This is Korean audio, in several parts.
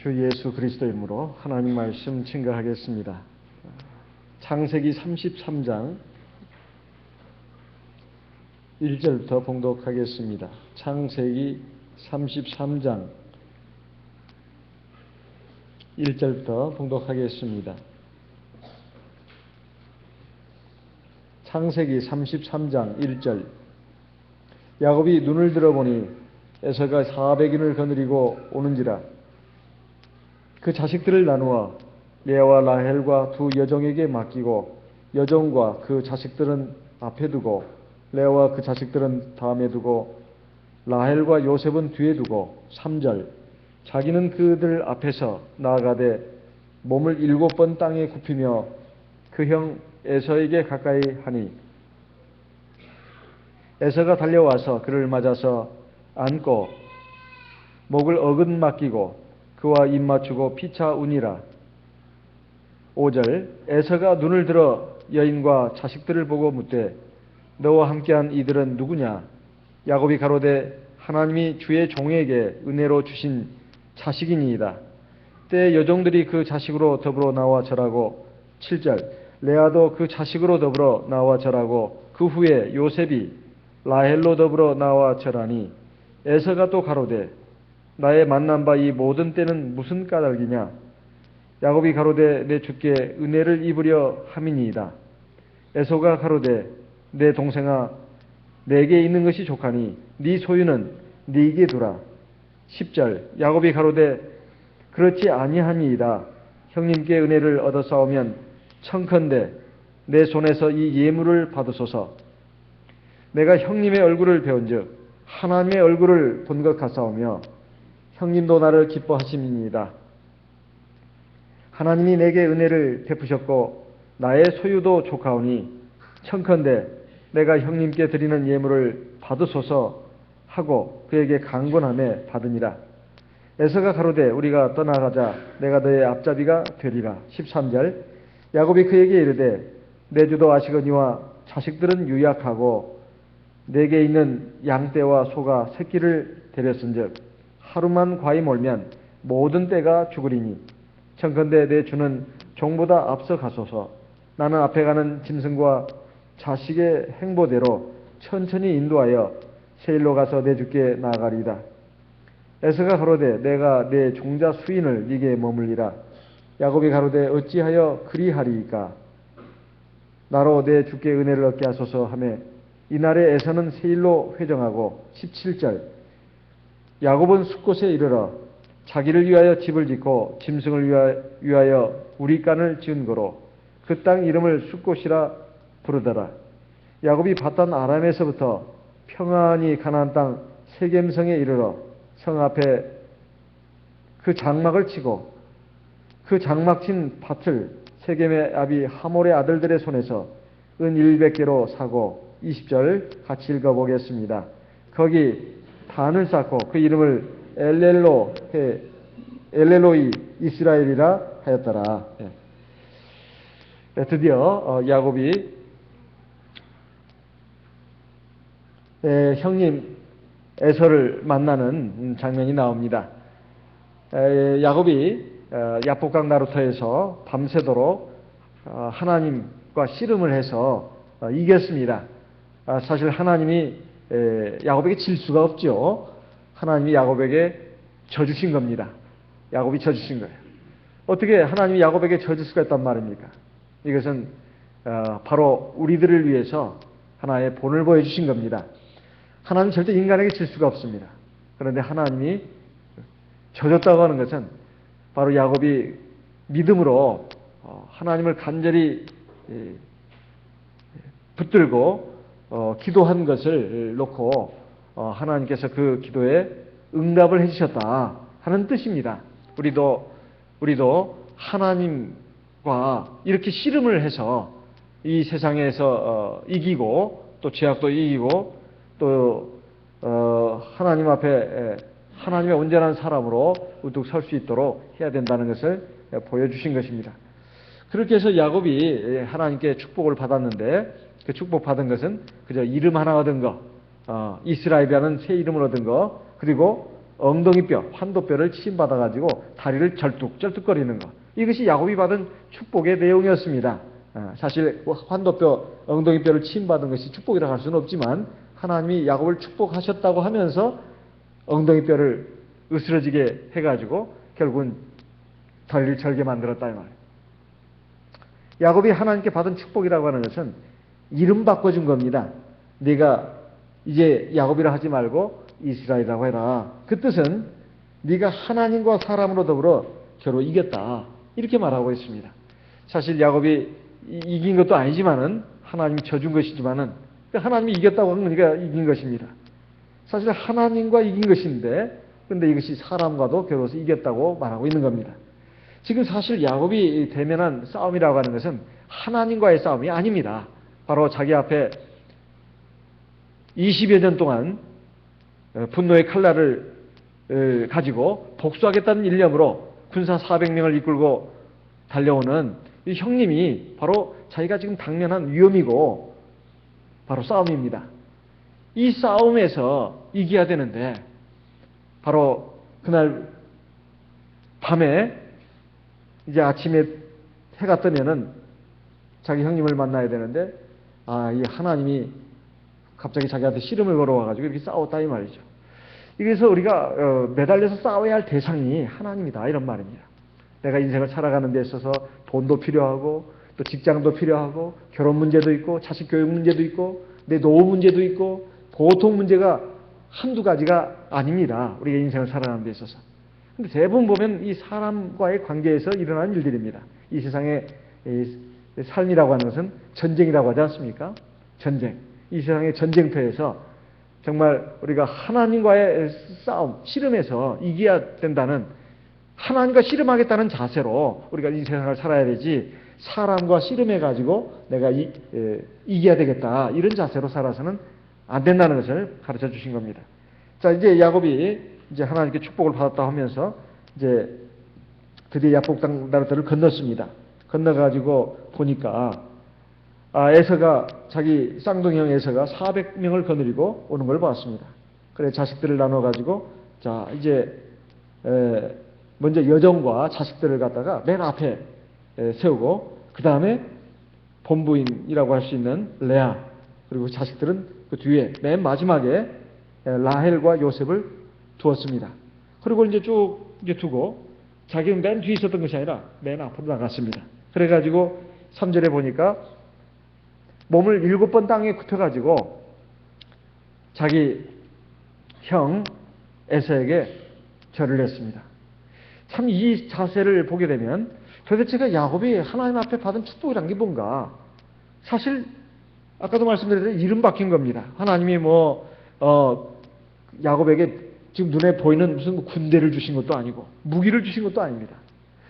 주 예수 그리스도 이름으로 하나님 말씀 증거하겠습니다. 창세기 33장 1절부터 봉독하겠습니다. 창세기 33장 1절부터 봉독하겠습니다. 창세기 33장 1절. 야곱이 눈을 들어보니 에서가 400인을 거느리고 오는지라. 그 자식들을 나누어 레아와 라헬과 두 여종에게 맡기고 여종과 그 자식들은 앞에 두고 레아와 그 자식들은 다음에 두고 라헬과 요셉은 뒤에 두고 3절. 자기는 그들 앞에서 나아가되 몸을 7번 땅에 굽히며 그 형 에서에게 가까이 하니 에서가 달려와서 그를 맞아서 안고 목을 어긋 맡기고 그와 입 맞추고 피차 우니라. 5절. 에서가 눈을 들어 여인과 자식들을 보고 묻되 너와 함께한 이들은 누구냐? 야곱이 가로되 하나님이 주의 종에게 은혜로 주신 자식이니이다. 때에 여종들이 그 자식으로 더불어 나와 절하고 7절. 레아도 그 자식으로 더불어 나와 절하고 그 후에 요셉이 라헬로 더불어 나와 절하니 에서가 또 가로되 나의 만난 바 이 모든 때는 무슨 까닭이냐? 야곱이 가로되 내 주께 은혜를 입으려 함이니이다. 에서가 가로되 내 동생아 내게 있는 것이 족하니 네 소유는 네게 두라. 10절. 야곱이 가로되 그렇지 아니하니이다. 형님께 은혜를 얻어 싸우면 청컨대 내 손에서 이 예물을 받으소서. 내가 형님의 얼굴을 배운즉 하나님의 얼굴을 본 것 같사오며 형님도 나를 기뻐하심이니이다. 하나님이 내게 은혜를 베푸셨고 나의 소유도 족하오니 청컨대 내가 형님께 드리는 예물을 받으소서 하고 그에게 강권하며 받으니라. 에서가 가로되 우리가 떠나가자. 내가 너의 앞잡이가 되리라. 13절. 야곱이 그에게 이르되 내 주도 아시거니와 자식들은 유약하고 내게 있는 양떼와 소가 새끼를 데렸은즉 하루만 과히 몰면 모든 떼가 죽으리니 청컨대 내 주는 종보다 앞서 가소서. 나는 앞에 가는 짐승과 자식의 행보대로 천천히 인도하여 세일로 가서 내 주께 나아가리이다. 에서가 가로되 내가 내 종자 수인을 네게 머물리라. 야곱이 가로되 어찌하여 그리하리이까? 나로 내 주께 은혜를 얻게 하소서 하매 이날에 에서는 세일로 회정하고 17절. 야곱은 숫곳에 이르러 자기를 위하여 집을 짓고 짐승을 위하여 우리간을 지은 거로 그 땅 이름을 숫곳이라 부르더라. 야곱이 바단 아람에서부터 평안히 가나안 땅 세겜성에 이르러 성 앞에 그 장막을 치고 그 장막 친 밭을 세겜의 아비 하몰의 아들들의 손에서 은 100개로 사고 20절 같이 읽어보겠습니다. 거기 단을 쌓고 그 이름을 엘렐로이 이스라엘이라 하였더라. 드디어 야곱이 형님 에서를 만나는 장면이 나옵니다. 야곱이 야복강 나루터에서 밤새도록 하나님과 씨름을 해서 이겼습니다. 사실 하나님이 야곱에게 질 수가 없죠. 하나님이 야곱에게 져주신 겁니다. 야곱이 져주신 거예요. 어떻게 하나님이 야곱에게 져줄 수가 있단 말입니까? 이것은 바로 우리들을 위해서 하나의 본을 보여주신 겁니다. 하나님은 절대 인간에게 질 수가 없습니다. 그런데 하나님이 져줬다고 하는 것은 바로 야곱이 믿음으로 하나님을 간절히 붙들고 기도한 것을 놓고 하나님께서 그 기도에 응답을 해주셨다 하는 뜻입니다. 우리도 하나님과 이렇게 씨름을 해서 이 세상에서 이기고 또 죄악도 이기고 또 하나님 앞에 하나님의 온전한 사람으로 우뚝 설 수 있도록 해야 된다는 것을 보여주신 것입니다. 그렇게 해서 야곱이 하나님께 축복을 받았는데 그 축복받은 것은 그저 이름 하나 얻은 거, 이스라엘이라는 새 이름을 얻은 거, 그리고 엉덩이뼈, 환도뼈를 침받아가지고 다리를 절뚝절뚝거리는 것. 이것이 야곱이 받은 축복의 내용이었습니다. 사실 환도뼈, 엉덩이뼈를 침받은 것이 축복이라고 할 수는 없지만 하나님이 야곱을 축복하셨다고 하면서 엉덩이뼈를 으스러지게 해가지고 결국은 다리를 절게 만들었다 이 말이에요. 야곱이 하나님께 받은 축복이라고 하는 것은 이름 바꿔준 겁니다. 네가 이제 야곱이라 하지 말고 이스라엘이라고 해라. 그 뜻은 네가 하나님과 사람으로 더불어 겨루 이겼다. 이렇게 말하고 있습니다. 사실 야곱이 이긴 것도 아니지만은 하나님이 져준 것이지만은 하나님이 이겼다고 하는 거니까 이긴 것입니다. 사실 하나님과 이긴 것인데 근데 이것이 사람과도 겨루어서 이겼다고 말하고 있는 겁니다. 지금 사실 야곱이 대면한 싸움이라고 하는 것은 하나님과의 싸움이 아닙니다. 바로 자기 앞에 20여 년 동안 분노의 칼날을 가지고 복수하겠다는 일념으로 군사 400명을 이끌고 달려오는 이 형님이 바로 자기가 지금 당면한 위험이고 바로 싸움입니다. 이 싸움에서 이겨야 되는데 바로 그날 밤에 이제 아침에 해가 뜨면은 자기 형님을 만나야 되는데 이 하나님이 갑자기 자기한테 씨름을 걸어와가지고 이렇게 싸웠다 이 말이죠. 그래서 우리가 매달려서 싸워야 할 대상이 하나님이다 이런 말입니다. 내가 인생을 살아가는 데 있어서 돈도 필요하고 또 직장도 필요하고 결혼 문제도 있고 자식 교육 문제도 있고 내 노후 문제도 있고 보통 문제가 한두 가지가 아닙니다. 우리가 인생을 살아가는 데 있어서. 근데 대부분 보면 이 사람과의 관계에서 일어나는 일들입니다. 이 세상의 삶이라고 하는 것은 전쟁이라고 하지 않습니까? 전쟁. 이 세상의 전쟁터에서 정말 우리가 하나님과의 싸움, 씨름에서 이겨야 된다는 하나님과 씨름하겠다는 자세로 우리가 이 세상을 살아야 되지 사람과 씨름해가지고 내가 이겨야 되겠다 이런 자세로 살아서는 안 된다는 것을 가르쳐 주신 겁니다. 자, 이제 야곱이 이제 하나님께 축복을 받았다 하면서 이제 드디어 야복 땅나라들을 건넜습니다. 건너가지고 보니까 에서가 자기 쌍둥이형 에서가 400명을 거느리고 오는 걸 봤습니다. 그래 자식들을 나눠가지고 자 이제 먼저 여종과 자식들을 갖다가 맨 앞에 세우고 그 다음에 본부인이라고 할 수 있는 레아 그리고 자식들은 그 뒤에 맨 마지막에 라헬과 요셉을 두었습니다. 그리고 이제 쭉 이제 두고 자기는 맨 뒤에 있었던 것이 아니라 맨 앞으로 나갔습니다. 그래가지고 3절에 보니까 몸을 7번 땅에 굽혀가지고 자기 형 에서에게 절을 했습니다. 참 이 자세를 보게 되면 도대체가 야곱이 하나님 앞에 받은 축복이란 게 뭔가? 사실 아까도 말씀드렸듯이 이름 바뀐 겁니다. 하나님이 야곱에게 지금 눈에 보이는 무슨 군대를 주신 것도 아니고 무기를 주신 것도 아닙니다.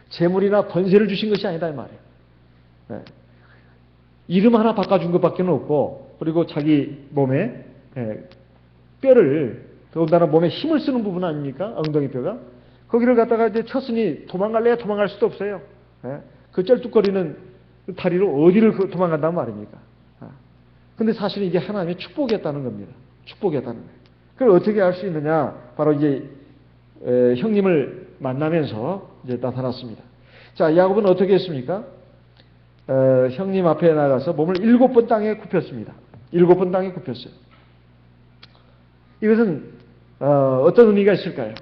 재물이나 권세를 주신 것이 아니다 이 말이에요. 네. 이름 하나 바꿔준 것밖에 없고 그리고 자기 몸에 뼈를 더군다나 몸에 힘을 쓰는 부분 아닙니까? 엉덩이뼈가 거기를 갖다가 이제 쳤으니 도망갈래야 도망갈 수도 없어요. 그 쩔뚝거리는 다리로 어디를 도망간단 말입니까? 근데 사실 이게 하나님의 축복이었다는 겁니다. 축복이었다는 거예요. 그걸 어떻게 할 수 있느냐? 바로 이제 형님을 만나면서 이제 나타났습니다. 자, 야곱은 어떻게 했습니까? 형님 앞에 나가서 몸을 7번 땅에 굽혔습니다. 7번 땅에 굽혔어요. 이것은 어떤 의미가 있을까요?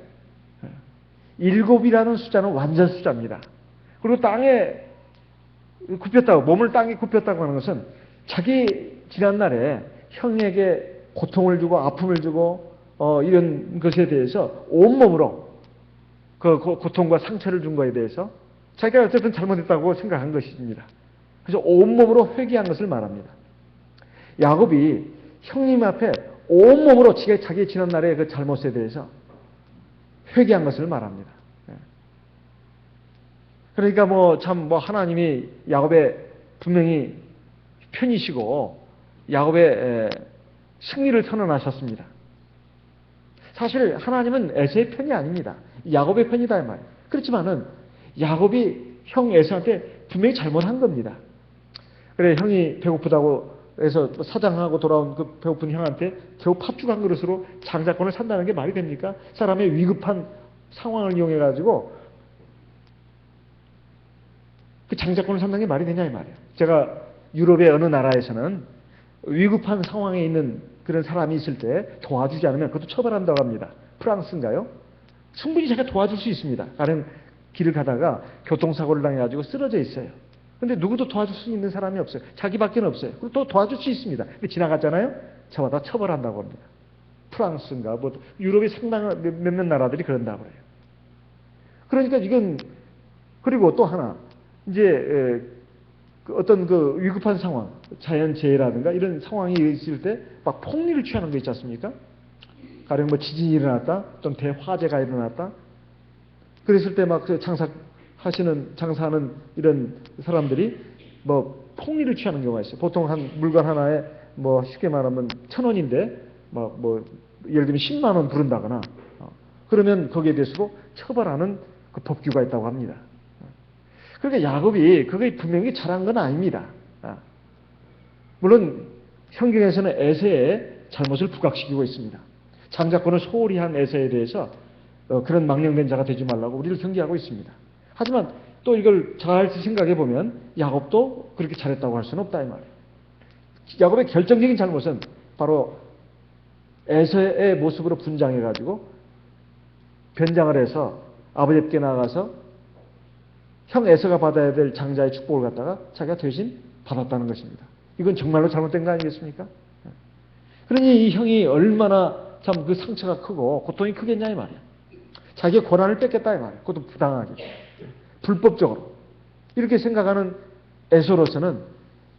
7이라는 숫자는 완전 숫자입니다. 그리고 땅에 굽혔다고, 몸을 땅에 굽혔다고 하는 것은 자기 지난날에 형에게 고통을 주고 아픔을 주고 이런 것에 대해서 온몸으로 그 고통과 상처를 준 것에 대해서 자기가 어쨌든 잘못했다고 생각한 것입니다. 그래서 온몸으로 회개한 것을 말합니다. 야곱이 형님 앞에 온몸으로 자기의 지난날의 그 잘못에 대해서 회개한 것을 말합니다. 그러니까 하나님이 야곱의 분명히 편이시고 야곱의 승리를 선언하셨습니다. 사실 하나님은 에서의 편이 아닙니다. 야곱의 편이다 이 말이에요. 그렇지만은 야곱이 형 에서한테 분명히 잘못한 겁니다. 그래 형이 배고프다고 에서 사장하고 돌아온 그 배고픈 형한테 겨우 팥죽 한 그릇으로 장자권을 산다는 게 말이 됩니까? 사람의 위급한 상황을 이용해 가지고 그 장자권을 산다는 게 말이 되냐 이 말이에요. 제가 유럽의 어느 나라에서는 위급한 상황에 있는 그런 사람이 있을 때 도와주지 않으면 그것도 처벌한다고 합니다. 프랑스인가요? 충분히 제가 도와줄 수 있습니다. 가령 길을 가다가 교통사고를 당해가지고 쓰러져 있어요. 근데 누구도 도와줄 수 있는 사람이 없어요. 자기밖에 없어요. 그리고 또 도와줄 수 있습니다. 근데 지나갔잖아요? 저마다 처벌한다고 합니다. 프랑스인가 뭐 유럽의 상당한 몇몇 나라들이 그런다고 해요. 그러니까 이건 그리고 또 하나 이제 어떤 그 위급한 상황, 자연재해라든가 이런 상황이 있을 때 막 폭리를 취하는 거 있지 않습니까? 가령 뭐 지진이 일어났다, 또는 대화재가 일어났다. 그랬을 때 막 장사하는 이런 사람들이 뭐 폭리를 취하는 경우가 있어요. 보통 한 물건 하나에 뭐 쉽게 말하면 1,000원인데 뭐 예를 들면 10만 원 부른다거나 그러면 거기에 대해서 처벌하는 그 법규가 있다고 합니다. 그러니까 야곱이 그게 분명히 잘한 건 아닙니다. 물론 성경에서는 에서의 잘못을 부각시키고 있습니다. 장자권을 소홀히 한 에서에 대해서 그런 망령된 자가 되지 말라고 우리를 경계하고 있습니다. 하지만 또 이걸 잘 생각해 보면 야곱도 그렇게 잘했다고 할 수는 없다 이 말이에요. 야곱의 결정적인 잘못은 바로 에서의 모습으로 분장해 가지고 변장을 해서 아버지께 나가서 형 에서가 받아야 될 장자의 축복을 갖다가 자기가 대신 받았다는 것입니다. 이건 정말로 잘못된 거 아니겠습니까? 그러니 이 형이 얼마나 참 그 상처가 크고 고통이 크겠냐 이 말이야. 자기의 권한을 뺏겠다 이 말이야. 그것도 부당하게. 불법적으로. 이렇게 생각하는 에서로서는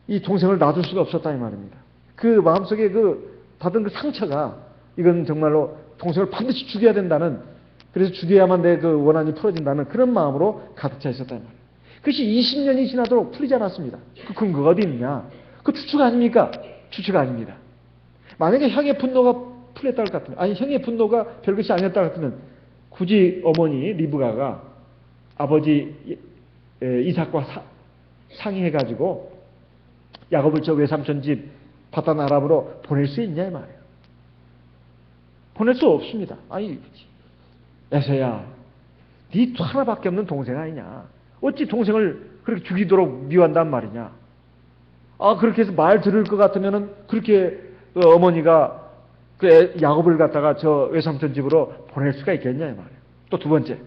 이 동생을 놔둘 수가 없었다 이 말입니다. 그 마음속에 그 받은 그 상처가 이건 정말로 동생을 반드시 죽여야 된다는, 그래서 죽여야만 내 그 원한이 풀어진다는 그런 마음으로 가득 차 있었다 이 말이에요. 그것이 20년이 지나도록 풀리지 않았습니다. 그 근거가 어디 있느냐? 그 추측 아닙니까? 추측 아닙니다. 만약에 형의 분노가 풀렸다 할 것 같으면, 아니 형의 분노가 별것이 아니었다 할 것 같으면 굳이 어머니 리브가가 아버지 이삭과 상의해가지고 야곱을 저 외삼촌 집 바단 아람으로 보낼 수 있냐 이 말이에요. 보낼 수 없습니다. 아니 에서야, 네 하나밖에 없는 동생 아니냐? 어찌 동생을 그렇게 죽이도록 미워한단 말이냐? 그렇게 해서 말 들을 것 같으면은 그렇게 어머니가 그 야곱을 갖다가 저 외삼촌 집으로 보낼 수가 있겠냐 이 말이에요. 또 두 번째,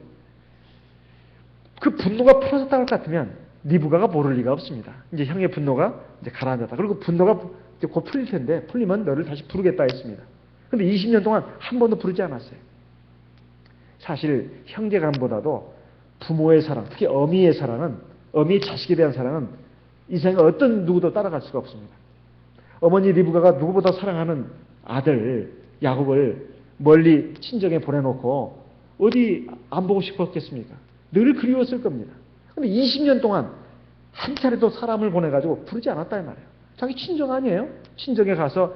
그 분노가 풀어졌다 할 것 같으면 리브가가 모를 리가 없습니다. 이제 형의 분노가 이제 가라앉았다. 그리고 분노가 이제 곧 풀릴 텐데 풀리면 너를 다시 부르겠다 했습니다. 근데 20년 동안 한 번도 부르지 않았어요. 사실 형제간보다도 부모의 사랑, 특히 어미의 사랑은, 어미의 자식에 대한 사랑은 이 세상에 어떤 누구도 따라갈 수가 없습니다. 어머니 리브가가 누구보다 사랑하는 아들 야곱을 멀리 친정에 보내놓고 어디 안 보고 싶었겠습니까? 늘 그리웠을 겁니다. 그런데 20년 동안 한 차례도 사람을 보내가지고 부르지 않았다 이 말이에요. 자기 친정 아니에요? 친정에 가서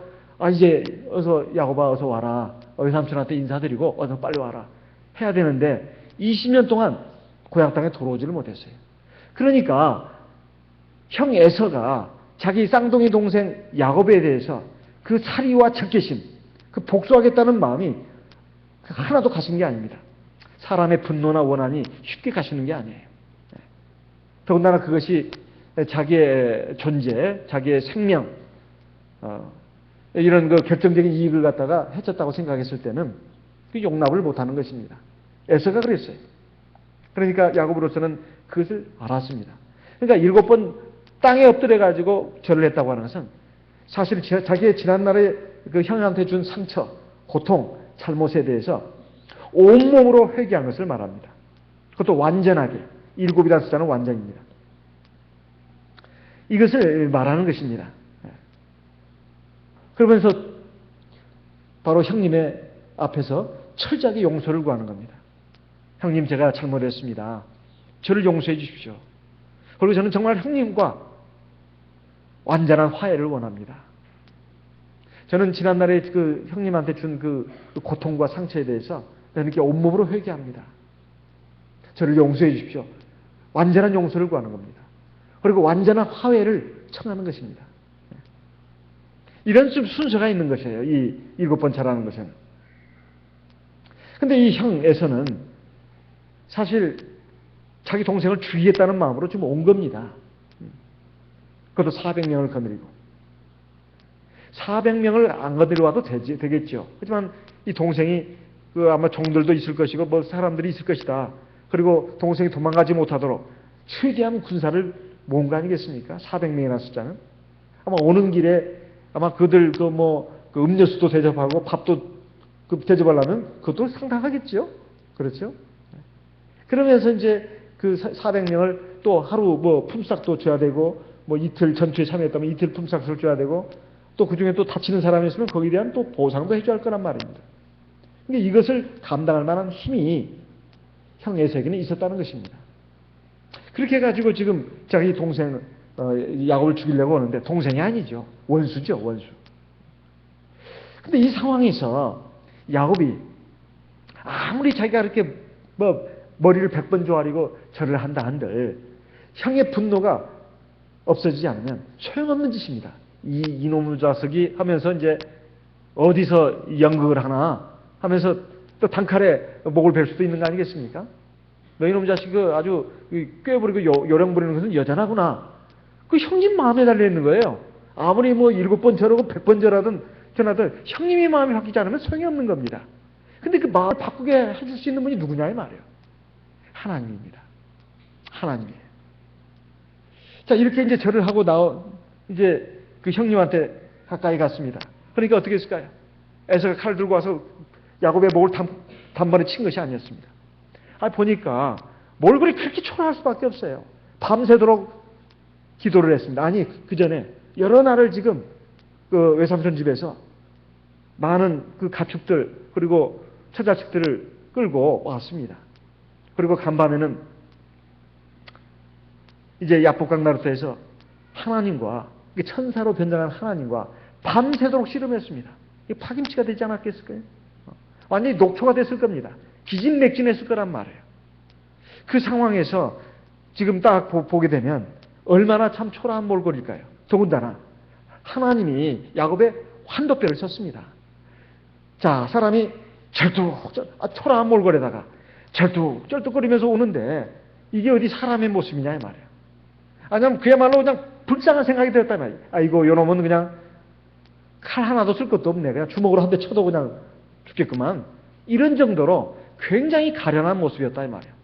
이제 어서 야곱아 어서 와라, 외삼촌한테 인사드리고 어서 빨리 와라 해야 되는데 20년 동안 고향 땅에 돌아오지를 못했어요. 그러니까 형 에서가 자기 쌍둥이 동생 야곱에 대해서 그 사리와 적개심, 그 복수하겠다는 마음이 하나도 가신 게 아닙니다. 사람의 분노나 원한이 쉽게 가시는 게 아니에요. 더군다나 그것이 자기의 존재, 자기의 생명, 이런 그 결정적인 이익을 갖다가 해쳤다고 생각했을 때는 그 용납을 못하는 것입니다. 에서가 그랬어요. 그러니까 야곱으로서는 그것을 알았습니다. 그러니까 7번 땅에 엎드려가지고 절을 했다고 하는 것은 사실 자기의 지난날에 그 형한테 준 상처, 고통, 잘못에 대해서 온몸으로 회개한 것을 말합니다. 그것도 완전하게. 7이라는 숫자는 완전입니다. 이것을 말하는 것입니다. 그러면서 바로 형님의 앞에서 철저하게 용서를 구하는 겁니다. 형님, 제가 잘못했습니다. 저를 용서해 주십시오. 그리고 저는 정말 형님과 완전한 화해를 원합니다. 저는 지난날에 그 형님한테 준 그 고통과 상처에 대해서 이렇게 온몸으로 회개합니다. 저를 용서해 주십시오. 완전한 용서를 구하는 겁니다. 그리고 완전한 화해를 청하는 것입니다. 이런 좀 순서가 있는 것이에요. 이 7번 절하는 것은. 근데 이 형 에서는 사실 자기 동생을 죽이겠다는 마음으로 지금 온 겁니다. 그것도 400명을 거느리고. 400명을 안 거느려 와도 되겠죠. 하지만 이 동생이 아마 종들도 있을 것이고 뭐 사람들이 있을 것이다. 그리고 동생이 도망가지 못하도록 최대한 군사를 모은 거 아니겠습니까? 400명이나 숫자는. 아마 오는 길에 아마 그들 음료수도 대접하고 밥도 대접하려면 그것도 상당하겠죠. 그렇죠? 그러면서 이제 그 400명을 또 하루 품삯도 줘야 되고 이틀 전투에 참여했다면 이틀 품삯을 줘야 되고 또 그중에 또 다치는 사람이 있으면 거기에 대한 또 보상도 해줘야 할 거란 말입니다. 그러니까 이것을 감당할 만한 힘이 형 에서에게는 있었다는 것입니다. 그렇게 해가지고 지금 자기 동생 야곱을 죽이려고 하는데 동생이 아니죠. 원수죠. 원수. 근데 이 상황에서 야곱이 아무리 자기가 이렇게 머리를 100번 조아리고 절을 한다 한들 형의 분노가 없어지지 않으면 소용없는 짓입니다. 이놈의 자석이 하면서 이제 어디서 연극을 하나 하면서 또 단칼에 목을 벨 수도 있는 거 아니겠습니까? 너 이놈 자식 아주 꾀부리고 요령 부리는 것은 여전하구나. 그 형님 마음에 달려있는 거예요. 아무리 7번 절하고 100번 전하든 형님이 마음이 바뀌지 않으면 소용이 없는 겁니다. 근데 그 마음을 바꾸게 해줄 수 있는 분이 누구냐 이 말이에요. 하나님입니다. 하나님이에요. 자, 이렇게 이제 절을 하고 이제 그 형님한테 가까이 갔습니다. 그러니까 어떻게 했을까요? 에서가 칼을 들고 와서 야곱의 목을 단번에 친 것이 아니었습니다. 보니까 몰골이 그렇게 초라할 수밖에 없어요. 밤새도록 기도를 했습니다. 아니, 그 전에 여러 날을 지금 그 외삼촌 집에서 많은 그 가축들 그리고 처자식들을 끌고 왔습니다. 그리고 간밤에는 이제 야복강 나루터에서 하나님과 천사로 변장한 하나님과 밤새도록 씨름했습니다. 이게 파김치가 되지 않았겠을까요? 완전히 녹초가 됐을 겁니다. 기진맥진했을 거란 말이에요. 그 상황에서 지금 딱 보게 되면 얼마나 참 초라한 몰골일까요? 더군다나 하나님이 야곱의 환도뼈를 썼습니다. 자, 사람이 초라한 몰골에다가 절뚝절뚝거리면서 오는데 이게 어디 사람의 모습이냐 이 말이에요. 아니면 그야말로 그냥 불쌍한 생각이 들었단 말이에요. 아이고 요놈은 그냥 칼 하나도 쓸 것도 없네. 그냥 주먹으로 한 대 쳐도 그냥 죽겠구만. 이런 정도로 굉장히 가련한 모습이었다 이 말이에요.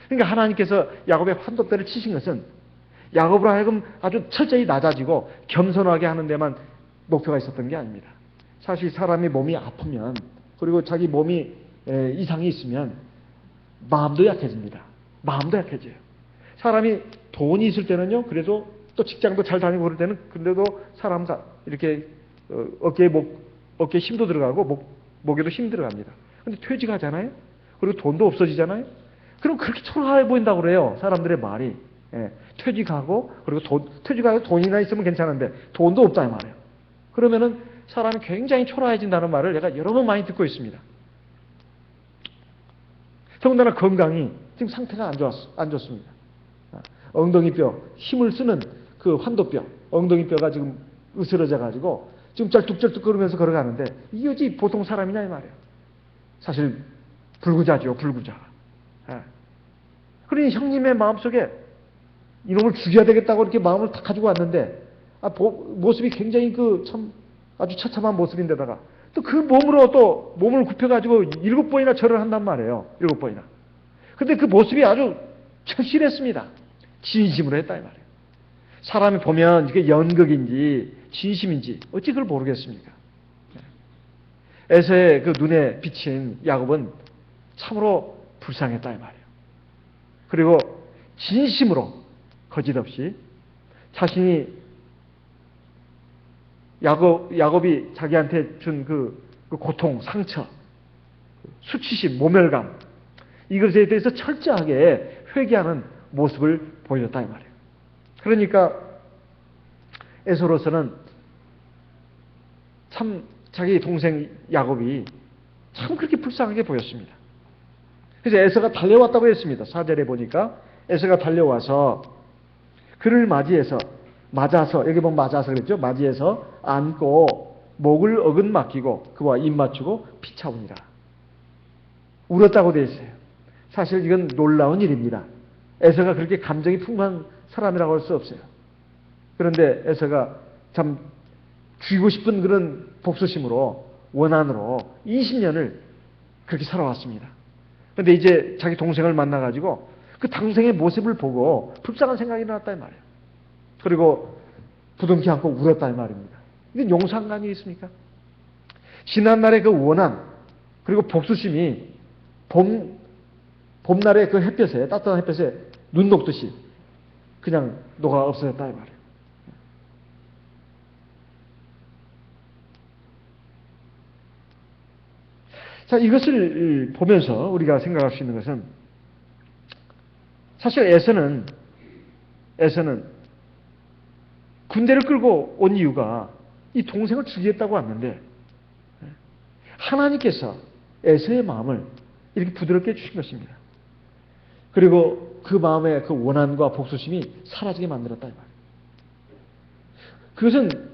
그러니까 하나님께서 야곱의 환도뼈를 치신 것은 야곱으로 하여금 아주 철저히 낮아지고 겸손하게 하는 데만 목표가 있었던 게 아닙니다. 사실 사람이 몸이 아프면 그리고 자기 몸이 이상이 있으면 마음도 약해집니다. 마음도 약해져요. 사람이 돈이 있을 때는요, 그래도 또 직장도 잘 다니고 그럴 때는 근데도 사람과 이렇게 어깨에 힘도 들어가고 목에도 힘 들어갑니다. 근데 퇴직하잖아요? 그리고 돈도 없어지잖아요? 그럼 그렇게 초라해 보인다고 그래요. 사람들의 말이. 퇴직하고 그리고 퇴직하고 돈이나 있으면 괜찮은데 돈도 없다 이 말이에요. 그러면은 사람이 굉장히 초라해진다는 말을 내가 여러 번 많이 듣고 있습니다. 더군다나 건강이 지금 상태가 안 좋습니다. 엉덩이뼈, 힘을 쓰는 그 환도뼈, 엉덩이뼈가 지금 으스러져 가지고 지금 쩔뚝쩔뚝 걸으면서 걸어가는데 이게 어찌 보통 사람이냐 이 말이에요. 사실 불구자죠, 불구자. 그러니 형님의 마음속에 이놈을 죽여야 되겠다고 이렇게 마음을 다 가지고 왔는데 모습이 굉장히 아주 처참한 모습인데다가 또 그 몸을 굽혀가지고 7번이나 절을 한단 말이에요. 7번이나. 근데 그 모습이 아주 철실했습니다. 진심으로 했다 이 말이에요. 사람이 보면 이게 연극인지 진심인지 어찌 그걸 모르겠습니까? 에서의 그 눈에 비친 야곱은 참으로 불쌍했다 이 말이에요. 그리고 진심으로 거짓없이 자신이 야곱이 자기한테 준 그 고통, 상처, 수치심, 모멸감 이것에 대해서 철저하게 회개하는 모습을 보였다 이 말이에요. 그러니까 에서로서는 참 자기 동생 야곱이 참 그렇게 불쌍하게 보였습니다. 그래서 에서가 달려왔다고 했습니다. 4절에 보니까 에서가 달려와서 그를 맞이해서 맞아서, 여기 보면 맞아서 그랬죠? 맞이해서 안고 목을 어긋 맡기고 그와 입 맞추고 피차우니라. 울었다고 되어 있어요. 사실 이건 놀라운 일입니다. 에서가 그렇게 감정이 풍부한 사람이라고 할 수 없어요. 그런데 에서가 참 죽이고 싶은 그런 복수심으로, 원한으로 20년을 그렇게 살아왔습니다. 그런데 이제 자기 동생을 만나가지고 그 동생의 모습을 보고 불쌍한 생각이 일어났다 이 말이에요. 그리고 부둥켜 안고 울었다 이 말입니다. 이게 용서한 감이 있습니까? 지난날의 그 원한 그리고 복수심이 봄날의 그 햇볕에, 따뜻한 햇볕에 눈 녹듯이 그냥 녹아 없어졌다 이 말이에요. 자, 이것을 보면서 우리가 생각할 수 있는 것은 사실 에서는 군대를 끌고 온 이유가 이 동생을 죽이겠다고 왔는데 하나님께서 에서의 마음을 이렇게 부드럽게 해주신 것입니다. 그리고 그 마음의 그 원한과 복수심이 사라지게 만들었다 이 말이에요. 그것은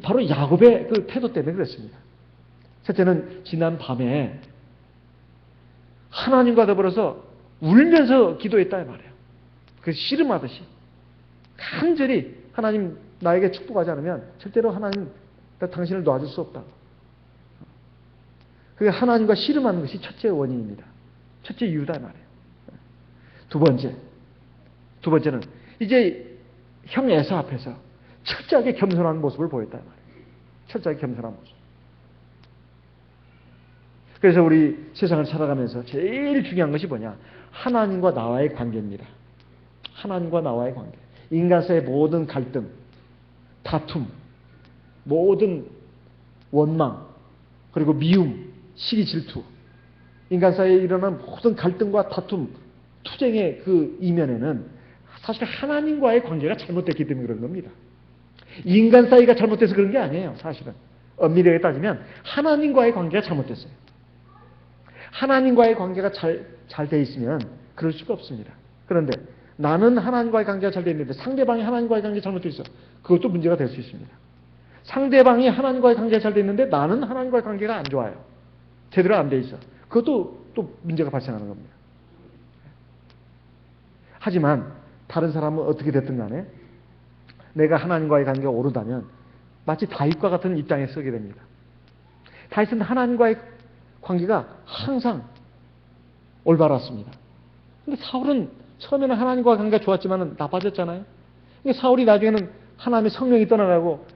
바로 야곱의 그 태도 때문에 그렇습니다. 첫째는 지난 밤에 하나님과 더불어서 울면서 기도했다 이 말이에요. 그 씨름하듯이 간절히 하나님 나에게 축복하지 않으면 절대로 하나님 당신을 놓아줄 수 없다. 그게 하나님과 씨름하는 것이 첫째 원인입니다. 첫째 이유다 이 말이에요. 두 번째는 이제 형 에서 앞에서 철저하게 겸손한 모습을 보였다 이 말이에요. 철저하게 겸손한 모습. 그래서 우리 세상을 살아가면서 제일 중요한 것이 뭐냐? 하나님과 나와의 관계입니다. 하나님과 나와의 관계. 인간사의 모든 갈등, 다툼, 모든 원망, 그리고 미움, 시기 질투, 인간사회에 일어나는 모든 갈등과 다툼, 투쟁의 그 이면에는 사실 하나님과의 관계가 잘못됐기 때문에 그런 겁니다. 인간 사이가 잘못돼서 그런 게 아니에요. 사실은 엄밀하게 따지면 하나님과의 관계가 잘못됐어요. 하나님과의 관계가 잘 돼 있으면 그럴 수가 없습니다. 그런데 나는 하나님과의 관계가 잘 돼 있는데 상대방이 하나님과의 관계가 잘못돼 있어. 그것도 문제가 될 수 있습니다. 상대방이 하나님과의 관계가 잘 돼 있는데 나는 하나님과의 관계가 안 좋아요. 제대로 안 돼 있어. 그것도 또 문제가 발생하는 겁니다. 하지만 다른 사람은 어떻게 됐든 간에 내가 하나님과의 관계가 오르다면 마치 다윗과 같은 입장에 서게 됩니다. 다윗은 하나님과의 관계가 항상 올바랐습니다. 근데 사울은 처음에는 하나님과 관계가 좋았지만 나빠졌잖아요. 그러니까 사울이 나중에는 하나님의 성령이 떠나가고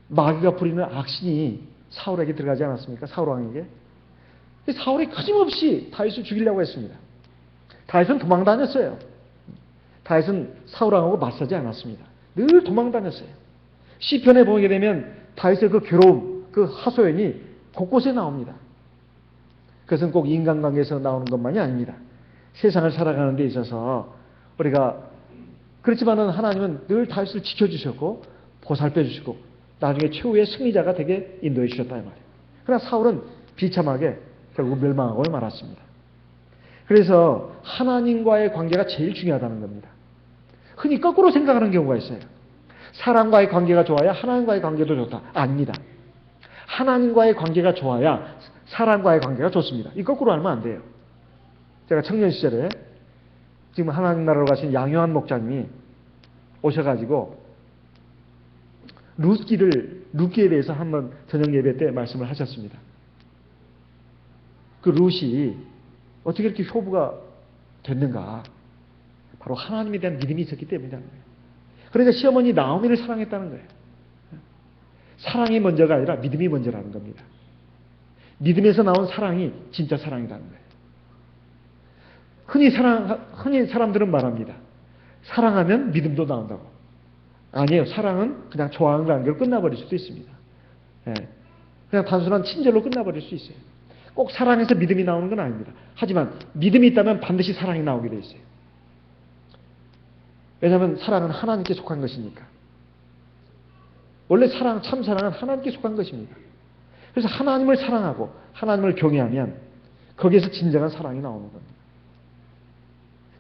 마귀가 부리는 악신이 사울에게 들어가지 않았습니까? 사울 왕에게. 사울이 끊임없이 다윗을 죽이려고 했습니다. 다윗은 도망 다녔어요. 다윗은 사울 왕하고 맞서지 않았습니다. 늘 도망 다녔어요. 시편에 보게 되면 다윗의 그 괴로움, 그 하소연이 곳곳에 나옵니다. 그것은 꼭 인간관계에서 나오는 것만이 아닙니다. 세상을 살아가는 데 있어서 우리가 그렇지만은 하나님은 늘 다윗을 지켜주셨고 보살펴 주시고 나중에 최후의 승리자가 되게 인도해 주셨다 이 말이에요. 그러나 사울은 비참하게 결국 멸망하고 말았습니다. 그래서 하나님과의 관계가 제일 중요하다는 겁니다. 흔히 거꾸로 생각하는 경우가 있어요. 사람과의 관계가 좋아야 하나님과의 관계도 좋다. 아닙니다. 하나님과의 관계가 좋아야 사람과의 관계가 좋습니다. 이 거꾸로 하면 안 돼요. 제가 청년 시절에 지금 하나님 나라로 가신 양요한 목사님이 오셔가지고 룻기에 대해서 한번 저녁 예배 때 말씀을 하셨습니다. 그 룻이 어떻게 이렇게 효부가 됐는가? 바로 하나님에 대한 믿음이 있었기 때문이라는 거예요. 그러니까 시어머니 나오미를 사랑했다는 거예요. 사랑이 먼저가 아니라 믿음이 먼저라는 겁니다. 믿음에서 나온 사랑이 진짜 사랑이라는 거예요. 흔히 사람들은 말합니다. 사랑하면 믿음도 나온다고. 아니에요. 사랑은 그냥 좋아하는 관계로 끝나버릴 수도 있습니다. 그냥 단순한 친절로 끝나버릴 수 있어요. 꼭 사랑해서 믿음이 나오는 건 아닙니다. 하지만 믿음이 있다면 반드시 사랑이 나오게 돼 있어요. 왜냐하면 사랑은 하나님께 속한 것이니까. 원래 참 사랑은 하나님께 속한 것입니다. 그래서 하나님을 사랑하고 하나님을 경외하면 거기에서 진정한 사랑이 나오는 겁니다.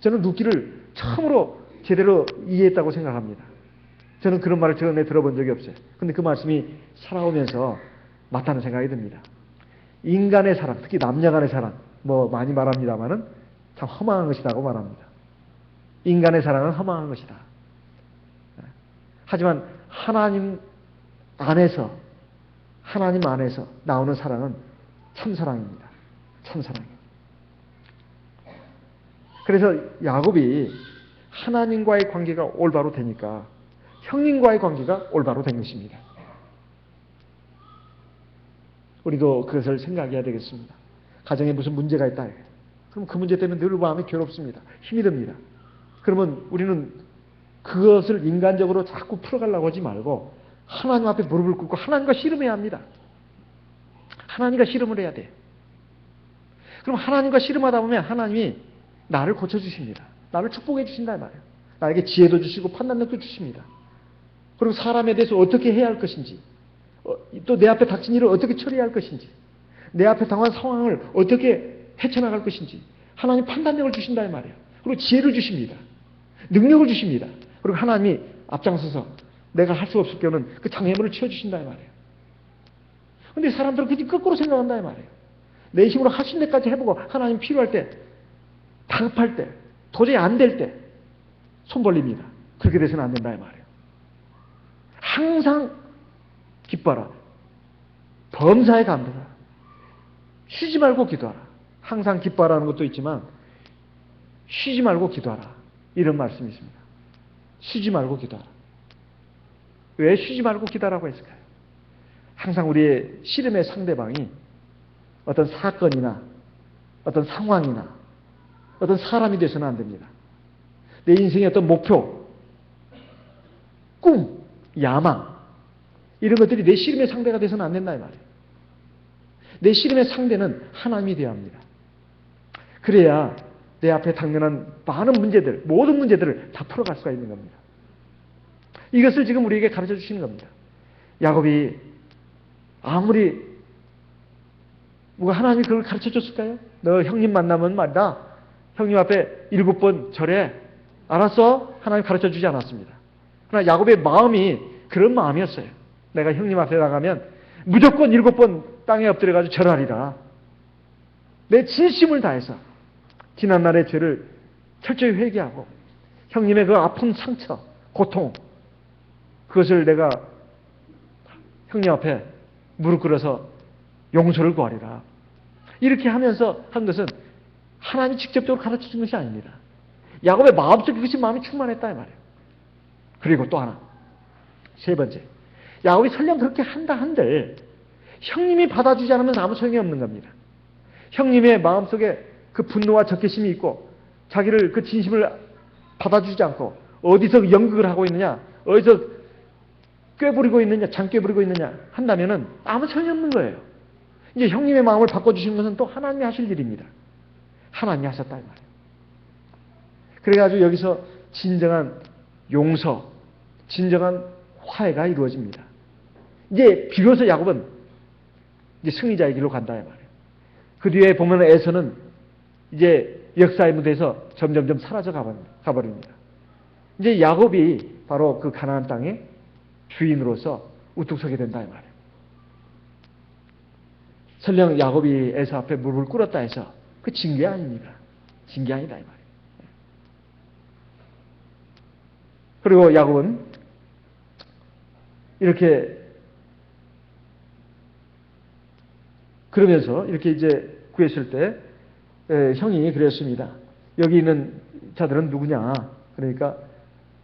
저는 룻기를 처음으로 제대로 이해했다고 생각합니다. 저는 그런 말을 전에 들어본 적이 없어요. 근데 그 말씀이 살아오면서 맞다는 생각이 듭니다. 인간의 사랑, 특히 남녀 간의 사랑, 뭐 많이 말합니다만은 참 허망한 것이라고 말합니다. 인간의 사랑은 허망한 것이다. 하지만 하나님 안에서 나오는 사랑은 참사랑입니다. 참사랑이에요. 그래서 야곱이 하나님과의 관계가 올바로 되니까 형님과의 관계가 올바로 된 것입니다. 우리도 그것을 생각해야 되겠습니다. 가정에 무슨 문제가 있다. 그럼 그 문제 때문에 늘 마음이 괴롭습니다. 힘이 듭니다. 그러면 우리는 그것을 인간적으로 자꾸 풀어가려고 하지 말고 하나님 앞에 무릎을 꿇고 하나님과 씨름해야 합니다. 하나님과 씨름을 해야 돼. 그럼 하나님과 씨름하다 보면 하나님이 나를 고쳐주십니다. 나를 축복해 주신다 말이에요. 나에게 지혜도 주시고 판단력도 주십니다. 그리고 사람에 대해서 어떻게 해야 할 것인지, 또 내 앞에 닥친 일을 어떻게 처리해야 할 것인지, 내 앞에 당한 상황을 어떻게 헤쳐나갈 것인지 하나님 판단력을 주신다 말이에요. 그리고 지혜를 주십니다. 능력을 주십니다. 그리고 하나님이 앞장서서 내가 할 수 없을 경우는 그 장애물을 치워주신다 말이에요. 그런데 사람들은 그게 거꾸로 생각한다 말이에요. 내 힘으로 하신 데까지 해보고 하나님 필요할 때, 다급할 때, 도저히 안 될 때 손 벌립니다. 그렇게 돼서는 안 된다 말이에요. 항상 기뻐하라. 범사에 감사하라. 쉬지 말고 기도하라. 항상 기뻐하라는 것도 있지만 쉬지 말고 기도하라. 이런 말씀이 있습니다. 쉬지 말고 기도하라. 왜 쉬지 말고 기도하라고 했을까요? 항상 우리의 씨름의 상대방이 어떤 사건이나 어떤 상황이나 어떤 사람이 돼서는 안 됩니다. 내 인생의 어떤 목표, 꿈, 야망 이런 것들이 내 씨름의 상대가 돼서는 안 된다 이 말이에요. 내 씨름의 상대는 하나님이 되어야 합니다. 그래야 내 앞에 당면한 많은 문제들, 모든 문제들을 다 풀어갈 수가 있는 겁니다. 이것을 지금 우리에게 가르쳐 주시는 겁니다. 야곱이 아무리 하나님이 그걸 가르쳐 줬을까요? 너 형님 만나면 말이다. 형님 앞에 7번 절해. 알았어? 하나님 가르쳐 주지 않았습니다. 그러나 야곱의 마음이 그런 마음이었어요. 내가 형님 앞에 나가면 무조건 7번 땅에 엎드려가지고 절하리라. 내 진심을 다해서 지난날의 죄를 철저히 회개하고 형님의 그 아픈 상처, 고통 그것을 내가 형님 앞에 무릎 꿇어서 용서를 구하리라. 이렇게 하면서 한 것은 하나님이 직접적으로 가르쳐 준 것이 아닙니다. 야곱의 마음속에 그것이 마음이 충만했다 이 말이에요. 그리고 또 하나, 세 번째, 야곱이 설령 그렇게 한다 한들 형님이 받아주지 않으면 아무 소용이 없는 겁니다. 형님의 마음속에 그 분노와 적개심이 있고 자기를 그 진심을 받아주지 않고 어디서 연극을 하고 있느냐, 어디서 꾀부리고 있느냐, 장꾀부리고 있느냐 한다면은 아무 소용이 없는 거예요. 이제 형님의 마음을 바꿔주시는 것은 또 하나님이 하실 일입니다. 하나님이 하셨다 이 말이에요. 그래가지고 여기서 진정한 용서, 진정한 화해가 이루어집니다. 이제 비로소 야곱은 이제 승리자의 길로 간다 이 말이에요. 그 뒤에 보면 에서는 이제 역사의 무대에서 점점점 사라져 가버립니다. 이제 야곱이 바로 그 가나안 땅의 주인으로서 우뚝 서게 된다 이 말이에요. 설령 야곱이 에서 앞에 무릎을 꿇었다 해서 그 징계 아닙니다. 징계 아니다 이 말이에요. 그리고 야곱은 이렇게 그러면서 이렇게 이제 구했을 때 형이 그랬습니다. 여기 있는 자들은 누구냐? 그러니까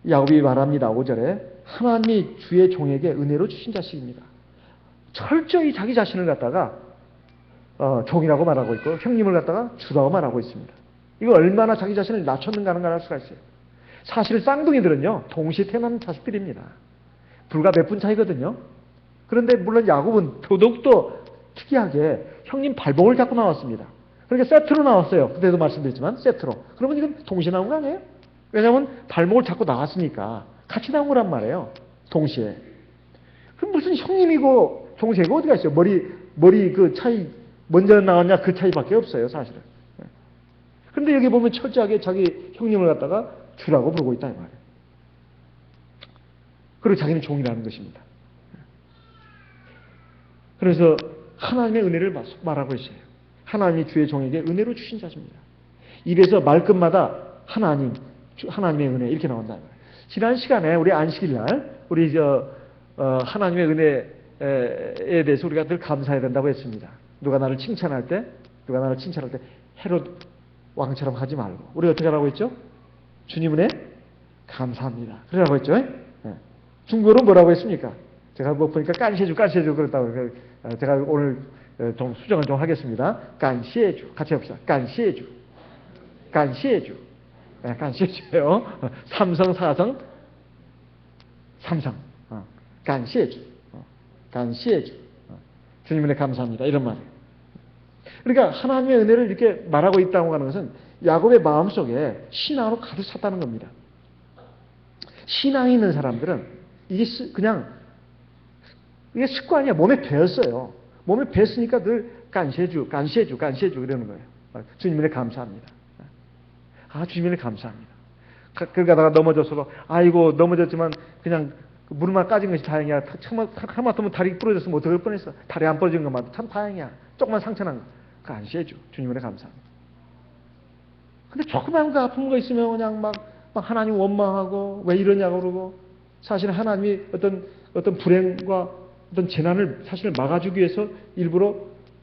야곱이 말합니다. 5절에 하나님이 주의 종에게 은혜로 주신 자식입니다. 철저히 자기 자신을 갖다가 종이라고 말하고 있고 형님을 갖다가 주라고 말하고 있습니다. 이거 얼마나 자기 자신을 낮췄는가 하는 걸 알 수가 있어요. 사실 쌍둥이들은요 동시에 태어난 자식들입니다. 불과 몇 분 차이거든요. 그런데 물론 야곱은 더더욱더 특이하게 형님 발목을 잡고 나왔습니다. 그러니까 세트로 나왔어요. 그때도 말씀드렸지만 세트로. 그러면 이건 동시에 나온 거 아니에요? 왜냐하면 발목을 잡고 나왔으니까 같이 나온 거란 말이에요. 동시에. 그럼 무슨 형님이고 동생이고 어디가 있어요? 머리 그 차이 먼저 나왔냐 그 차이밖에 없어요 사실은. 그런데 여기 보면 철저하게 자기 형님을 갖다가 주라고 부르고 있다 이 말이에요. 그리고 자기는 종이라는 것입니다. 그래서 하나님의 은혜를 말하고 있어요. 하나님이 주의 종에게 은혜로 주신 자십니다. 입에서 말끝마다 하나님의 은혜 이렇게 나온다. 지난 시간에 우리 안식일 날 우리 하나님의 은혜에 대해서 우리가 늘 감사해야 된다고 했습니다. 누가 나를 칭찬할 때 헤롯 왕처럼 하지 말고 우리 어떻게 하라고 했죠? 주님 은혜 감사합니다. 그러라고 했죠. 네. 중국어로 뭐라고 했습니까? 제가 뭐 보니까 깐시해주 그랬다고 제가 오늘 좀 수정을 좀 하겠습니다. 깐시해주 같이 합시다. 깐시해주 네, 깐시해주요. 삼성 사성 삼성 깐시해주 주님 은혜 감사합니다. 이런 말이에요. 그러니까 하나님의 은혜를 이렇게 말하고 있다고 하는 것은 야곱의 마음속에 신앙으로 가득 찼다는 겁니다. 신앙이 있는 사람들은 이게 이게 습관이야. 몸에 배었어요. 몸에 배었으니까 늘 간시해주 이러는 거예요. 주님 은혜 감사합니다. 주님 은혜 감사합니다. 그러다가 넘어져서도 아이고 넘어졌지만 그냥 무릎만 까진 것이 다행이야. 하마터면 다리 부러졌으면 어떡할 뻔했어. 다리 안 부러진 것만 참 다행이야. 조금만 상처난 거. 간시해주. 주님 은혜 감사합니다. 근데 조그만 거 아픈 거 있으면 그냥 막 하나님 원망하고 왜 이러냐고 그러고 사실 하나님이 어떤 불행과 어떤 재난을 사실 막아주기 위해서 일부러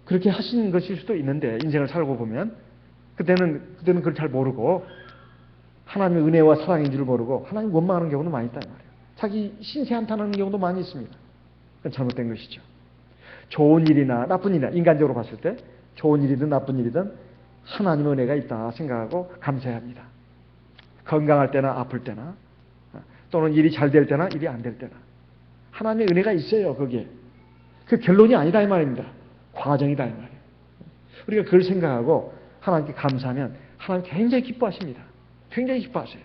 그렇게 하신 것일 수도 있는데 인생을 살고 보면 그때는 그걸 잘 모르고 하나님의 은혜와 사랑인 줄 모르고 하나님 원망하는 경우도 많이 있단 말이에요. 자기 신세 한탄하는 경우도 많이 있습니다. 그건 잘못된 것이죠. 좋은 일이나 나쁜 일이나 인간적으로 봤을 때 좋은 일이든 나쁜 일이든 하나님의 은혜가 있다 생각하고 감사해야 합니다. 건강할 때나 아플 때나 또는 일이 잘 될 때나 일이 안 될 때나 하나님의 은혜가 있어요. 거기에. 그 결론이 아니다 이 말입니다. 과정이다 이 말이에요. 우리가 그걸 생각하고 하나님께 감사하면 하나님 굉장히 기뻐하십니다. 굉장히 기뻐하세요.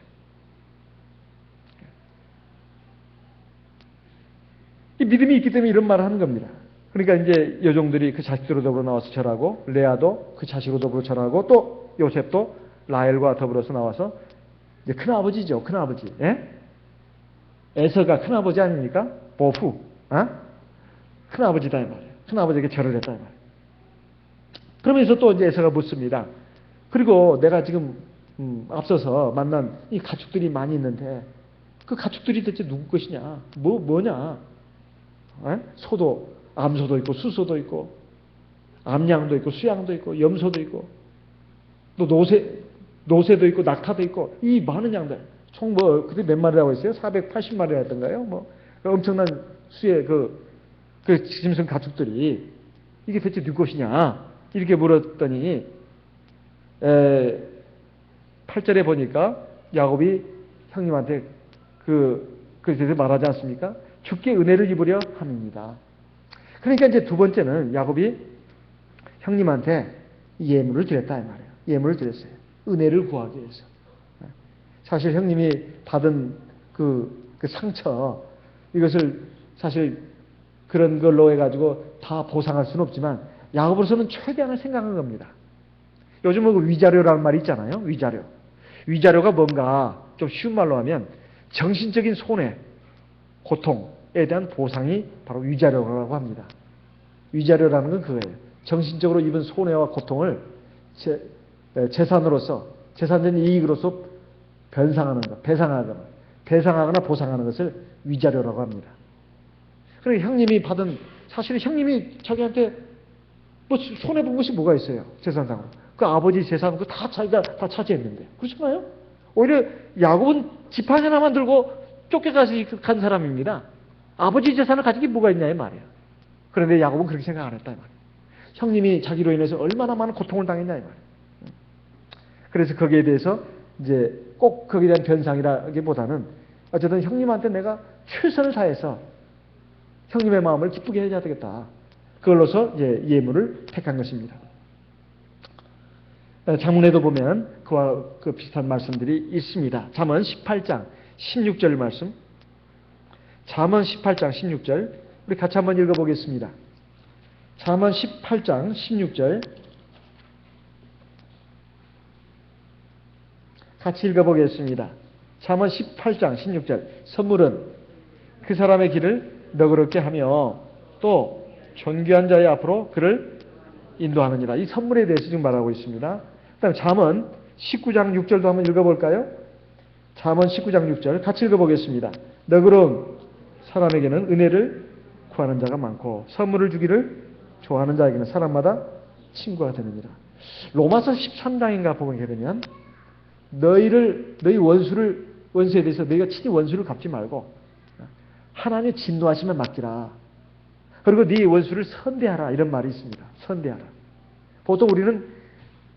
이 믿음이 있기 때문에 이런 말을 하는 겁니다. 그러니까 이제 여종들이 그 자식들로 더불어 나와서 절하고 레아도 그 자식으로 더불어 절하고 또 요셉도 라헬과 더불어서 나와서 이제 큰아버지죠. 큰아버지. 예? 에서가 큰아버지 아닙니까? 보후. 큰아버지다 이 말이에요. 큰아버지에게 절을 했다 이 말이에요. 그러면서 또 이제 에서가 묻습니다. 그리고 내가 지금 앞서서 만난 이 가축들이 많이 있는데 그 가축들이 대체 누구 것이냐? 뭐냐? 암소도 있고 수소도 있고 암양도 있고 수양도 있고 염소도 있고 또 노새도 있고 낙타도 있고 이 많은 양들 총 그때 몇 마리라고 했어요? 480마리였던가요? 엄청난 수의 그 짐승 가축들이 이게 대체 누구 것이냐? 이렇게 물었더니 8절에 보니까 야곱이 형님한테 그래서 말하지 않습니까? 주께 은혜를 입으려 함입니다. 그러니까 이제 두 번째는 야곱이 형님한테 예물을 드렸다 이 말이에요. 예물을 드렸어요. 은혜를 구하기 위해서. 사실 형님이 받은 그 상처 이것을 사실 그런 걸로 해가지고 다 보상할 수는 없지만 야곱으로서는 최대한을 생각한 겁니다. 요즘은 위자료라는 말이 있잖아요. 위자료가 뭔가 좀 쉬운 말로 하면 정신적인 손해, 고통에 대한 보상이 바로 위자료라고 합니다. 위자료라는 건 그거예요. 정신적으로 입은 손해와 고통을 재산으로서 재산적인 이익으로서 배상하거나 보상하는 것을 위자료라고 합니다. 그러니까 형님이 받은 사실 형님이 자기한테 뭐 손해본 것이 뭐가 있어요? 재산상으로. 그 아버지 재산 그거 다 자기가 다 차지했는데 그렇잖아요? 오히려 야곱은 지팡이 하나만 들고 쫓겨가서 간 사람입니다. 아버지 재산을 가진 게 뭐가 있냐 이 말이에요. 그런데 야곱은 그렇게 생각 안 했다 이 말이에요. 형님이 자기로 인해서 얼마나 많은 고통을 당했냐 이 말이에요. 그래서 거기에 대해서 이제 꼭 거기에 대한 변상이라기보다는 어쨌든 형님한테 내가 최선을 다해서 형님의 마음을 기쁘게 해야 되겠다. 그걸로서 이제 예물을 택한 것입니다. 잠언에도 보면 그와 그 비슷한 말씀들이 있습니다. 잠언 18장 16절 말씀. 잠언 18장 16절. 우리 같이 한번 읽어보겠습니다. 잠언 18장 16절. 같이 읽어보겠습니다. 잠언 18장 16절. 선물은 그 사람의 길을 너그럽게 하며 또 존귀한 자의 앞으로 그를 인도하느니라. 이 선물에 대해서 지금 말하고 있습니다. 그 다음에 잠언 19장 6절도 한번 읽어볼까요? 잠언 19장 6절 같이 읽어보겠습니다. 너그러운 사람에게는 은혜를 구하는 자가 많고 선물을 주기를 좋아하는 자에게는 사람마다 친구가 되느니라. 로마서 13장인가 보게 되면 너희 원수에 대해서 너희가 친히 원수를 갚지 말고 하나님의 진노하시면 맡기라. 그리고 네 원수를 선대하라. 이런 말이 있습니다. 선대하라. 보통 우리는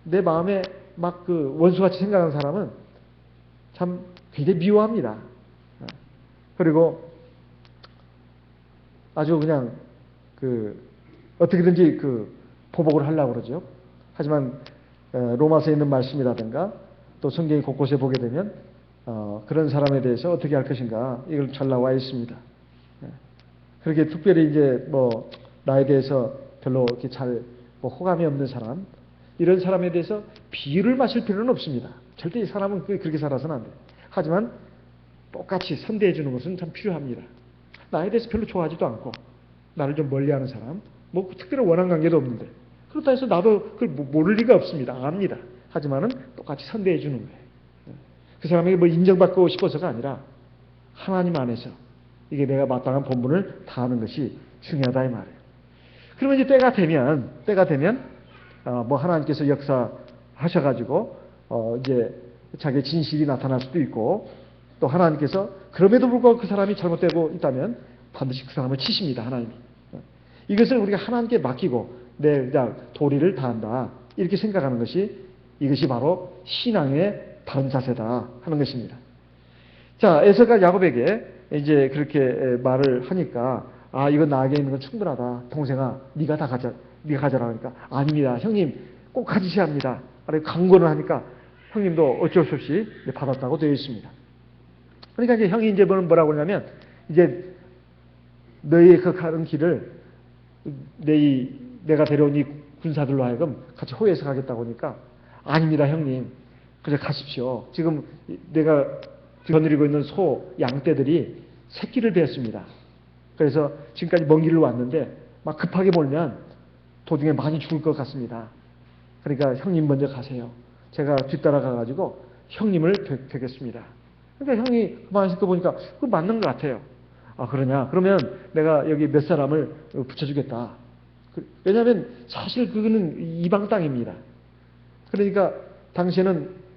내 마음에 막 그 원수같이 생각하는 사람은 참 굉장히 미워합니다. 그리고 아주 그냥 어떻게든지 보복을 하려고 그러죠. 하지만 로마서에 있는 말씀이라든가 또 성경이 곳곳에 보게 되면 그런 사람에 대해서 어떻게 할 것인가 이걸 잘 나와 있습니다. 그렇게 특별히 이제 나에 대해서 별로 이렇게 잘 호감이 없는 사람, 이런 사람에 대해서 비유를 마실 필요는 없습니다. 절대 이 사람은 그렇게 살아서는 안 돼요. 하지만 똑같이 선대해 주는 것은 참 필요합니다. 나에 대해서 별로 좋아하지도 않고 나를 좀 멀리하는 사람, 특별히 원한 관계도 없는데 그렇다 해서 나도 그걸 모를 리가 없습니다. 압니다. 하지만은 똑같이 선대해 주는 거예요. 그 사람에게 인정받고 싶어서가 아니라 하나님 안에서 이게 내가 마땅한 본분을 다하는 것이 중요하다 이 말이에요. 그러면 이제 때가 되면 하나님께서 역사하셔가지고 이제 자기의 진실이 나타날 수도 있고 또 하나님께서 그럼에도 불구하고 그 사람이 잘못되고 있다면 반드시 그 사람을 치십니다. 하나님이. 이것을 우리가 하나님께 맡기고 내가 도리를 다한다 이렇게 생각하는 것이 이것이 바로 신앙의 바른 자세다 하는 것입니다. 자, 에서가 야곱에게 이제 그렇게 말을 하니까 이건 나에게 있는 건 충분하다. 동생아, 네가 다 가져. 네가 가져라 하니까 아닙니다. 형님 꼭 가지셔야 합니다. 강권을 하니까 형님도 어쩔 수 없이 받았다고 되어 있습니다. 그러니까 이제 형이 이제 뭐라고 하냐면 이제 너희의 그 가는 길을 내가 데려온 이 군사들로 하여금 같이 호위해서 가겠다고 하니까 아닙니다, 형님. 그냥 가십시오. 지금 내가 거느리고 있는 소, 양떼들이 새끼를 베었습니다. 그래서 지금까지 먼 길을 왔는데 막 급하게 몰면 도중에 많이 죽을 것 같습니다. 그러니까 형님 먼저 가세요. 제가 뒤따라 가가지고 형님을 뵙겠습니다. 그러니까 형이 그 말씀 보니까 그거 맞는 것 같아요. 그러냐? 그러면 내가 여기 몇 사람을 붙여주겠다. 왜냐하면 사실 그거는 이방 땅입니다. 그러니까 당시에는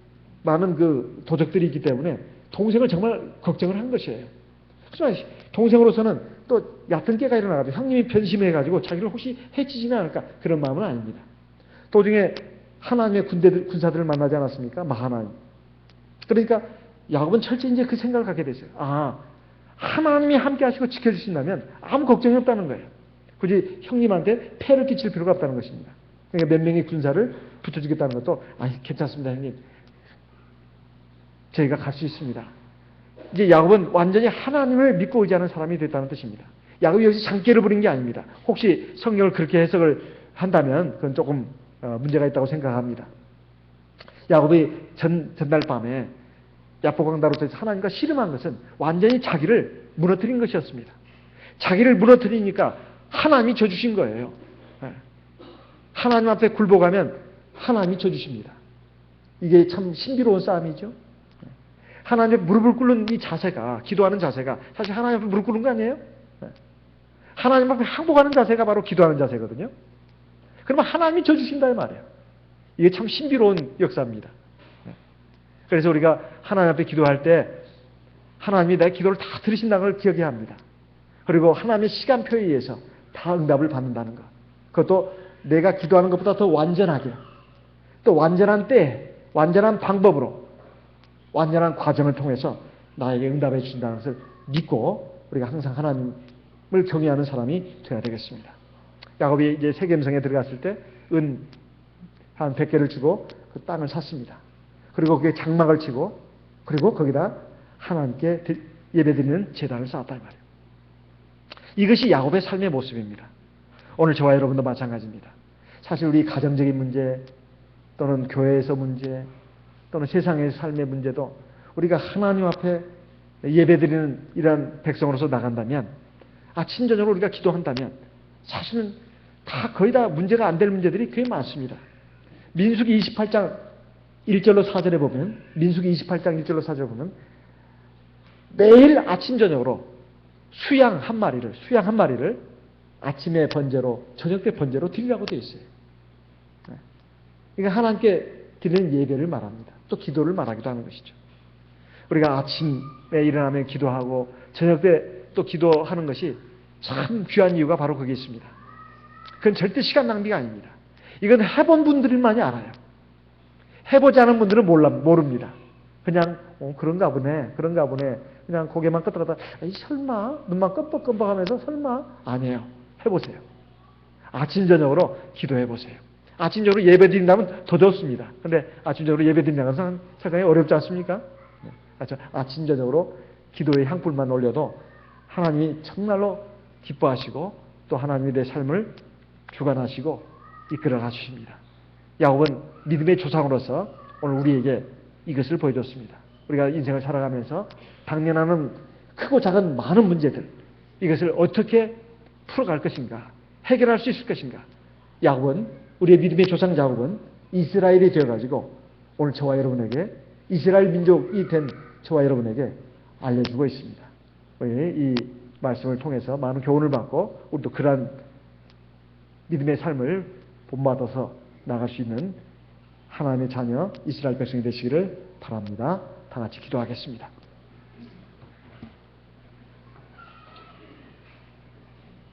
많은 그 도적들이 있기 때문에 동생을 정말 걱정을 한 것이에요. 하지만 동생으로서는 또 얕은 깨가 일어나가지고 형님이 변심해가지고 자기를 혹시 해치지는 않을까 그런 마음은 아닙니다. 도중에 하나님의 군사들을 만나지 않았습니까? 마하나임. 그러니까 야곱은 철저히 이제 그 생각을 갖게 됐어요. 하나님이 함께 하시고 지켜주신다면 아무 걱정이 없다는 거예요. 굳이 형님한테 폐를 끼칠 필요가 없다는 것입니다. 그러니까 몇 명의 군사를 붙여주겠다는 것도 괜찮습니다, 형님. 저희가 갈 수 있습니다. 이제 야곱은 완전히 하나님을 믿고 의지하는 사람이 됐다는 뜻입니다. 야곱이 여기서 장깨를 부린 게 아닙니다. 혹시 성경을 그렇게 해석을 한다면 그건 조금 문제가 있다고 생각합니다. 야곱이 전날 밤에 야포강다로에서 하나님과 씨름한 것은 완전히 자기를 무너뜨린 것이었습니다. 자기를 무너뜨리니까 하나님이 져주신 거예요. 하나님 앞에 굴복하면 하나님이 져주십니다. 이게 참 신비로운 싸움이죠. 하나님 앞에 무릎을 꿇는 이 자세가, 기도하는 자세가 사실 하나님 앞에 무릎 꿇는 거 아니에요? 하나님 앞에 항복하는 자세가 바로 기도하는 자세거든요. 그러면 하나님이 져주신다 이 말이에요. 이게 참 신비로운 역사입니다. 그래서 우리가 하나님 앞에 기도할 때 하나님이 내 기도를 다 들으신다는 걸 기억해야 합니다. 그리고 하나님의 시간표에 의해서 다 응답을 받는다는 것. 그것도 내가 기도하는 것보다 더 완전하게, 또 완전한 때, 완전한 방법으로, 완전한 과정을 통해서 나에게 응답해 주신다는 것을 믿고 우리가 항상 하나님을 경외하는 사람이 되어야 되겠습니다. 야곱이 이제 세겜성에 들어갔을 때 은 한 100개를 주고 그 땅을 샀습니다. 그리고 그게 장막을 치고 그리고 거기다 하나님께 예배드리는 제단을 쌓았다 이 말이에요. 이것이 야곱의 삶의 모습입니다. 오늘 저와 여러분도 마찬가지입니다. 사실 우리 가정적인 문제 또는 교회에서 문제 또는 세상의 삶의 문제도 우리가 하나님 앞에 예배드리는 이러한 백성으로서 나간다면, 아침 저녁으로 우리가 기도한다면 사실은 거의 다 문제가 안 될 문제들이 꽤 많습니다. 민수기 28장 1절로 4절에 보면, 민수기 28장 1절로 4절에 보면 매일 아침 저녁으로 수양 한 마리를 아침에 번제로, 저녁 때 번제로 드리라고 되어 있어요. 그러니까 하나님께 드리는 예배를 말합니다. 또 기도를 말하기도 하는 것이죠. 우리가 아침에 일어나면 기도하고 저녁 때 또 기도하는 것이 참 귀한 이유가 바로 거기에 있습니다. 그건 절대 시간 낭비가 아닙니다. 이건 해본 분들만이 알아요. 해보지 않은 분들은 모릅니다. 그냥 그런가 보네 그냥 고개만 끄덕끄덕 설마 눈만 끔뻑끔뻑하면서 설마 아니에요. 해보세요. 아침 저녁으로 기도해보세요. 아침 저녁으로 예배 드린다면 더 좋습니다. 근데 아침 저녁으로 예배 드린다는 것은 상당히 어렵지 않습니까? 아침 저녁으로 기도의 향불만 올려도 하나님이 정말로 기뻐하시고 또 하나님이 내 삶을 주관하시고 이끌어가 주십니다. 야곱은 믿음의 조상으로서 오늘 우리에게 이것을 보여줬습니다. 우리가 인생을 살아가면서 당면하는 크고 작은 많은 문제들, 이것을 어떻게 풀어갈 것인가, 해결할 수 있을 것인가. 야곱은, 우리의 믿음의 조상 야곱은 이스라엘이 되어가지고 오늘 저와 여러분에게, 이스라엘 민족이 된 저와 여러분에게 알려주고 있습니다. 이 말씀을 통해서 많은 교훈을 받고 우리도 그러한 믿음의 삶을 본받아서 나갈 수 있는 하나님의 자녀 이스라엘 백성이 되시기를 바랍니다. 다 같이 기도하겠습니다.